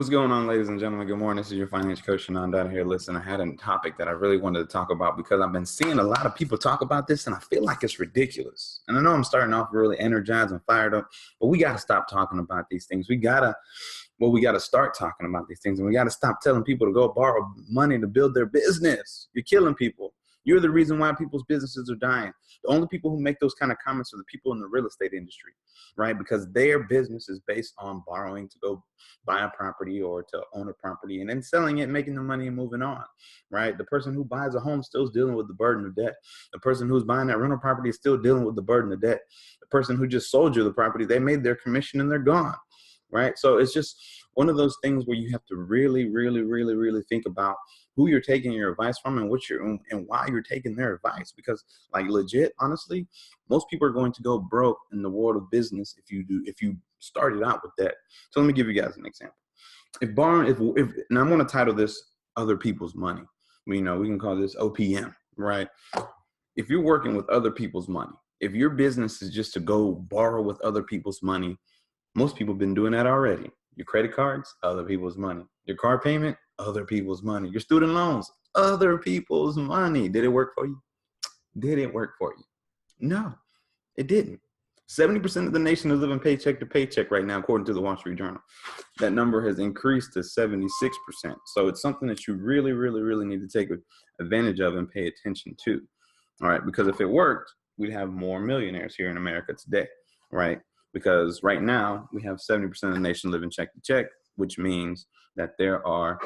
What's going on, ladies and gentlemen? Good morning. This is your financial coach, Shannon, down here. Listen, I had a topic that I really wanted to talk about because I've been seeing a lot of people talk about this, and I feel like it's ridiculous. And I know I'm starting off really energized and fired up, but we got to stop talking about these things. We got to start talking about these things, and we got to stop telling people to go borrow money to build their business. You're killing people. You're the reason why people's businesses are dying. The only people who make those kind of comments are the people in the real estate industry, right? Because their business is based on borrowing to go buy a property or to own a property and then selling it, making the money and moving on, right? The person who buys a home still is dealing with the burden of debt. The person who's buying that rental property is still dealing with the burden of debt. The person who just sold you the property, they made their commission and they're gone, right? So it's just one of those things where you have to really think about who you're taking your advice from and why you're taking their advice. Because, like, legit, honestly, most people are going to go broke in the world of business if you started out with that. So let me give you guys an example. And I'm going to title this "Other People's Money." We can call this OPM, right? If you're working with other people's money, if your business is just to go borrow with other people's money, most people have been doing that already. Your credit cards, other people's money. Your car payment, other people's money. Your student loans, other people's money. Did it work for you? Did it work for you? No, it didn't. 70% of the nation is living paycheck to paycheck right now, according to the Wall Street Journal. That number has increased to 76%. So it's something that you really need to take advantage of and pay attention to. All right, because if it worked, we'd have more millionaires here in America today, right? Because right now we have 70% of the nation living check to check, which means that there are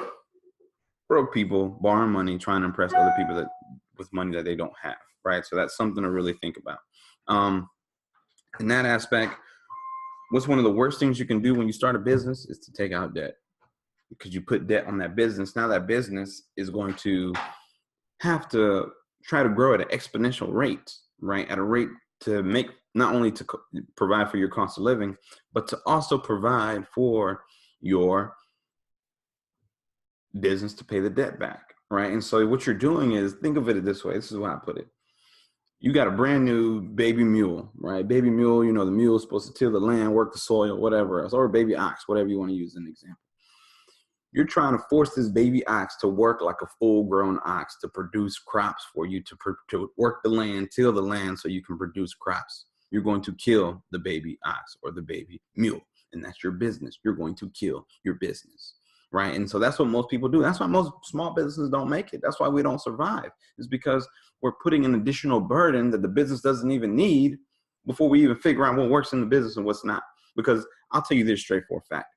broke people borrowing money, trying to impress other people with money that they don't have, right? So that's something to really think about. In that aspect, what's one of the worst things you can do when you start a business is to take out debt, because you put debt on that business. Now that business is going to have to try to grow at an exponential rate, right? At a rate to make not only to provide for your cost of living, but to also provide for your business to pay the debt back, right? And so what you're doing is, think of it this way. This is how I put it. You got a brand new baby mule, right? Baby mule, the mule is supposed to till the land, work the soil, whatever else, or baby ox, whatever you want to use as an example. You're trying to force this baby ox to work like a full-grown ox to produce crops for you, to work the land, till the land so you can produce crops. You're going to kill the baby ox or the baby mule, and that's your business. You're going to kill your business, right? And so that's what most people do. That's why most small businesses don't make it. That's why we don't survive. It's because we're putting an additional burden that the business doesn't even need before we even figure out what works in the business and what's not. Because I'll tell you this straightforward fact.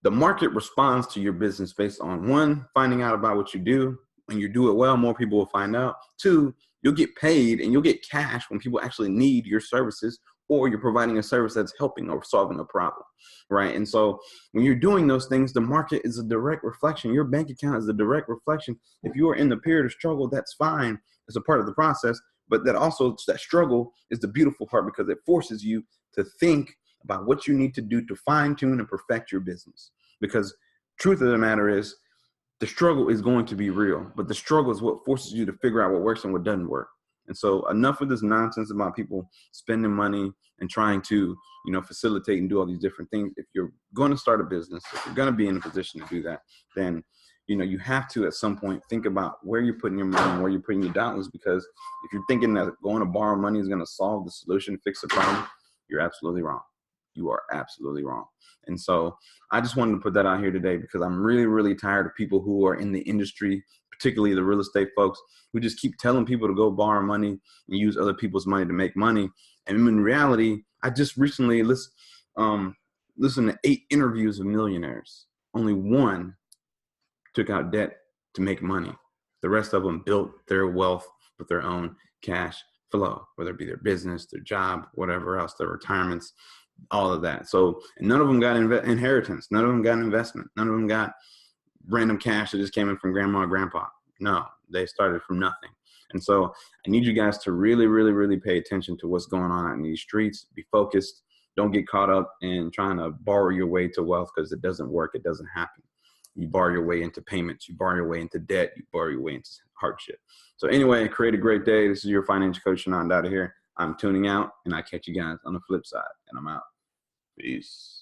The market responds to your business based on, one, finding out about what you do. When you do it well, more people will find out. Two, you'll get paid and you'll get cash when people actually need your services, or you're providing a service that's helping or solving a problem, right? And so when you're doing those things, the market is a direct reflection. Your bank account is a direct reflection. If you are in the period of struggle, that's fine. It's a part of the process. But that struggle is the beautiful part, because it forces you to think about what you need to do to fine tune and perfect your business. Because truth of the matter is, the struggle is going to be real, but the struggle is what forces you to figure out what works and what doesn't work. And so enough of this nonsense about people spending money and trying to, facilitate and do all these different things. If you're going to start a business, if you're going to be in a position to do that, then, you have to at some point think about where you're putting your money and where you're putting your dollars. Because if you're thinking that going to borrow money is going to solve the solution, fix the problem, you're absolutely wrong. You are absolutely wrong. And so I just wanted to put that out here today, because I'm really tired of people who are in the industry, particularly the real estate folks, who just keep telling people to go borrow money and use other people's money to make money. And in reality, I just recently listened to 8 interviews of millionaires. Only one took out debt to make money. The rest of them built their wealth with their own cash flow, whether it be their business, their job, whatever else, their retirements, all of that. So none of them got inheritance. None of them got investment. None of them got random cash that just came in from grandma or grandpa. No, they started from nothing. And so I need you guys to really pay attention to what's going on out in these streets. Be focused. Don't get caught up in trying to borrow your way to wealth, because it doesn't work. It doesn't happen. You borrow your way into payments. You borrow your way into debt. You borrow your way into hardship. So anyway, create a great day. This is your financial coach, Shannon, out of here. I'm tuning out, and I catch you guys on the flip side, and I'm out. Peace.